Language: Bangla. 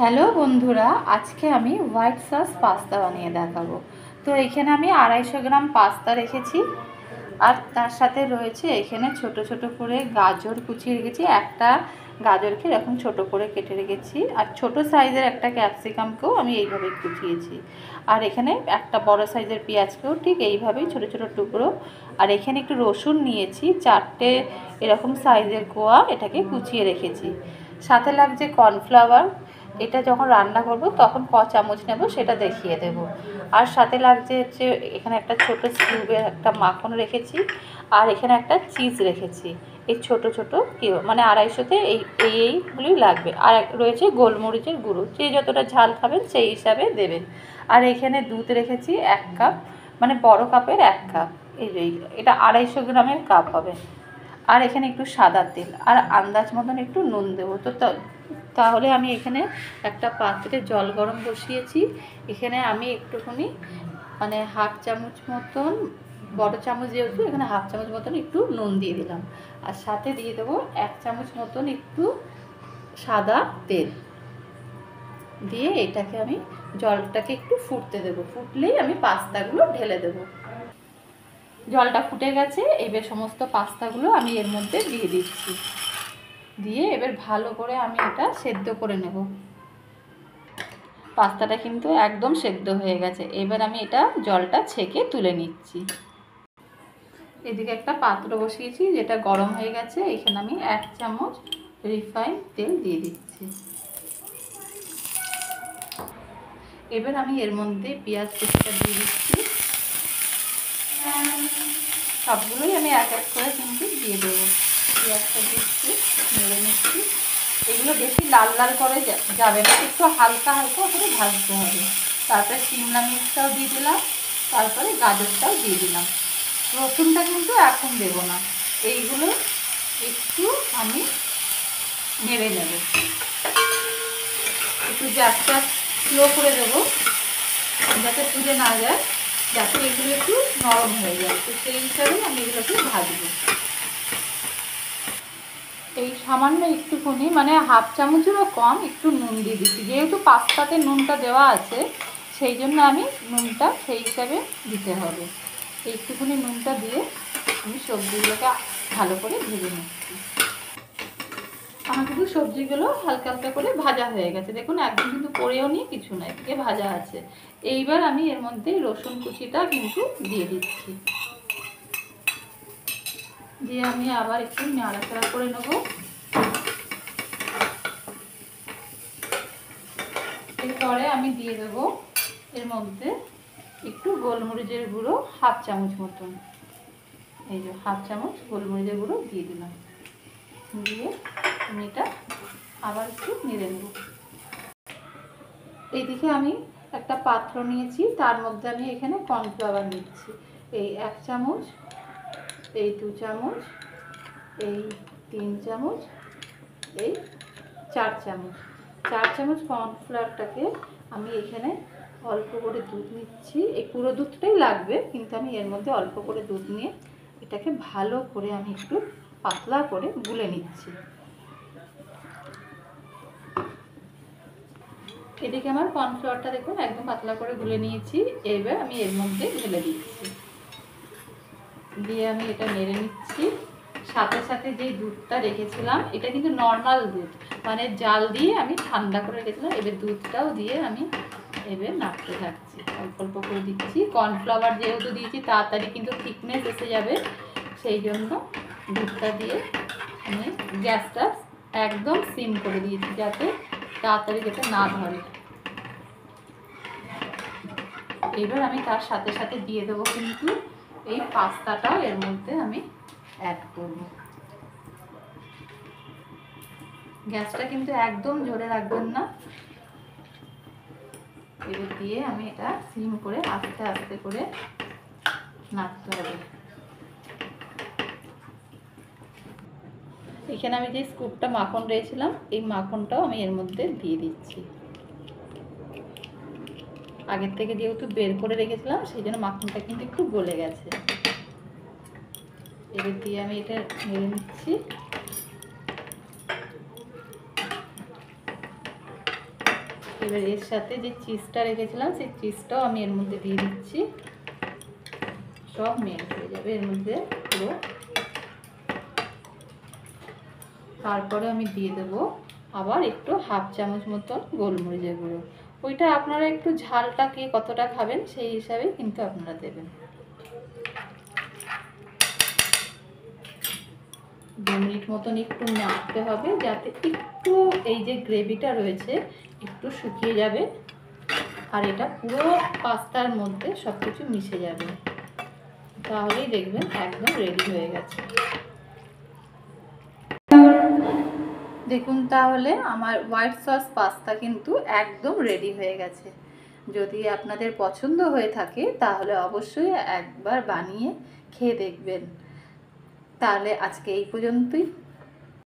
হ্যালো বন্ধুরা, আজকে আমি হোয়াইট সস পাস্তা বানিয়ে দেখাবো। তো এখানে আমি 250 গ্রাম পাস্তা রেখেছি, আর তার সাথে রয়েছে এখানে ছোট ছোট করে গাজর কুচিয়ে রেখেছি। একটা গাজরকে এরকম ছোট করে কেটে রেখেছি, আর ছোট সাইজের একটা ক্যাপসিকামকেও আমি এইভাবে কুচিয়েছি। আর এখানে একটা বড় সাইজের পেঁয়াজকেও ঠিক এইভাবেই ছোট ছোট টুকরো। আর এখানে একটু রসুন নিয়েছি, 4টে এরকম সাইজের কোয়া, এটাকে কুচিয়ে রেখেছি। সাথে লাগছে কর্নফ্লাওয়ার, এটা যখন রান্না করব তখন ক চামচ নেব সেটা দেখিয়ে দেব। আর সাথে লাগছে হচ্ছে এখানে একটা ছোট কিউবের একটা মাখন রেখেছি, আর এখানে একটা চিজ রেখেছি। এই ছোট ছোট কিউ মানে 250-তে এইগুলোই লাগবে। আর রয়েছে গোলমরিচের গুঁড়ো, যে যতটা ঝাল খাবেন সেই হিসাবে দেবেন। আর এখানে দুধ রেখেছি 1 কাপ, মানে বড় কাপের 1 কাপ। এটা 250 গ্রামের কাপ হবে। আর এখানে একটু সাদা তেল আর আন্দাজ মতন একটু নুন দেবো। তাহলে আমি এখানে একটা পাত্রে জল গরম বসিয়েছি। এখানে আমি একটুখানি মানে হাফ চামচ মতন, বড় চামচ যেহেতু এখানে হাফ চামচ মতন একটু নুন দিয়ে দিলাম। আর সাথে দিয়ে দেবো 1 চামচ মতন একটু সাদা তেল দিয়ে এটাকে আমি জলটাকে একটু ফুটতে দেবো। ফুটলেই আমি পাস্তাগুলো ঢেলে দেবো। জলটা ফুটে গেছে, এবার সমস্ত পাস্তাগুলো আমি এর মধ্যে দিয়ে দিচ্ছি। দিয়ে এবার ভালো করে আমি এটা সেদ্ধ করে নেব। পাস্তাটা কিন্তু একদম সেদ্ধ হয়ে গেছে। এবার আমি এটা জলটা ছেঁকে তুলে নিচ্ছি। এদিকে একটা পাত্র বসিয়েছি, যেটা গরম হয়ে গেছে। এখানে আমি 1 চামচ রিফাইন তেল দিয়ে দিচ্ছি। এবার আমি এর মধ্যে পেঁয়াজ কুচিটা দিয়ে দিচ্ছি। সবগুলোই আমি এক এক করে কিন্তু দিয়ে দেবো। পেঁয়াজটা দিচ্ছি, নেড়ে নিচ্ছি। এগুলো বেশি লাল লাল করে যাবে না, একটু হালকা হালকা করে ভাজতে হবে। তারপরে শিমলা মির্চটাও দিয়ে দিলাম, তারপরে গাজরটাও দিয়ে দিলাম। রসুনটা কিন্তু এখন দেবো না। এইগুলো একটু আমি নেড়ে নেব। একটু গ্যাসটা স্লো করে দেবো, যাতে পুড়ে না যায়, যাতে এগুলো একটু নরম হয়ে যায়। তো সেই হিসাবে আমি এগুলোকে ভাজবো। এই সামান্য একটুখানি মানে হাফ চামচেরও কম একটু নুন দিয়ে দিচ্ছি। যেহেতু পাস্তাতে নুনটা দেওয়া আছে, সেই জন্য আমি নুনটা সেই হিসাবে দিতে হবে। একটুখানি নুনটা দিয়ে আমি সবজিগুলোকে ভালো করে ভেজে নিচ্ছি। আমার কিন্তু সবজিগুলো হালকা হালকা করে ভাজা হয়ে গেছে। দেখুন একদম কিন্তু পড়েও নিয়ে কিছু নাই, এদিকে ভাজা আছে। এইবার আমি এর মধ্যে রসুন কুচিটা কিন্তু দিয়ে দিচ্ছি। দিয়ে আমি আবার একটু নাড়াচাড়া করে নেব। এরপরে আমি দিয়ে দেবো এর মধ্যে একটু গোলমরিচের গুঁড়ো, হাফ চামচ মতন। এই যে হাফ চামচ গোলমরিচের গুঁড়ো দিয়ে দিলাম। দিয়ে আমি এটা আবার একটু নেড়ে নেব। এইদিকে আমি একটা পাত্র নিয়েছি, তার মধ্যে আমি এখানে কর্নফ্লাওয়ার নিচ্ছি। এই 1 চামচ, এই 2 চামচ, এই 3 চামচ, এই 4 চামচ। 4 চামচ কর্নফ্লাওয়ারটাকে আমি এখানে অল্প করে দুধ নিচ্ছি। এই পুরো দুধটাই লাগবে, কিন্তু আমি এর মধ্যে অল্প করে দুধ নিয়ে এটাকে ভালো করে আমি একটু পাতলা করে গুলে নিচ্ছি। এদিকে আমার কর্নফ্লাওয়ারটা দেখুন একদম পাতলা করে গুলে নিয়েছি। এবার আমি এর মধ্যে ঢেলে দিচ্ছি। দিয়ে আমি এটা নেড়ে নিচ্ছি। সাথে সাথে যে দুধটা রেখেছিলাম, এটা কিন্তু নর্মাল দুধ, মানে জাল দিয়ে আমি ঠান্ডা করে রেখেছিলাম। এবার দুধটাও দিয়ে আমি এবার নাড়তে থাকছি, অল্প অল্প করে দিচ্ছি। কর্নফ্লাওয়ার যেহেতু দিয়েছি তাড়াতাড়ি কিন্তু থিকনেস এসে যাবে, সেই জন্য দুধটা দিয়ে আমি গ্যাসটা একদম সিম করে দিয়েছি, যাতে তাড়াতাড়ি যাতে না ধরে। এবার আমি তার সাথে সাথে দিয়ে দেবো কিন্তু এই পাস্তাটাও এর মধ্যে আমি অ্যাড করব। গ্যাসটা কিন্তু একদম জোরে রাখবেন না। এবার দিয়ে আমি এটা সিম করে আস্তে আস্তে করে নাড়তে হবে। এখানে আমি যে স্কুপটা মাখন রেখেছিলাম, এই মাখনটাও আমি এর মধ্যে দিয়ে দিচ্ছি। আগের থেকে যেহেতু বের করে রেখেছিলাম, সেই জন্য মাখনটা কিন্তু একটু গলে গেছে। এবার দিয়ে আমি এটা নেড়ে নিচ্ছি। এবার এর সাথে যে চিজটা রেখেছিলাম সেই চিজটাও আমি এর মধ্যে দিয়ে দিচ্ছি। সব মেল্ট হয়ে যাবে এর মধ্যে পুরো। তারপরে আমি দিয়ে দেবো আবার একটু হাফ চামচ মতন গোলমরিচের গুঁড়ো। ওইটা আপনারা একটু ঝালটা কে কতটা খাবেন সেই হিসাবে কিন্তু আপনারা দেবেন। 2 মিনিট মতন একটু নাড়তে হবে যাতে একটু এই যে গ্রেভিটা রয়েছে একটু শুকিয়ে যাবে আর এটা পুরো পাস্তার মধ্যে সব কিছু মিশে যাবে। তাহলেই দেখবেন একদম রেডি হয়ে গেছে। দেখুন তাহলে আমার হোয়াইট সস পাস্তা কিন্তু একদম রেডি হয়ে গেছে। যদি আপনাদের পছন্দ হয়ে থাকে তাহলে অবশ্যই একবার বানিয়ে খেয়ে দেখবেন। তাহলে আজকে এই পর্যন্তই।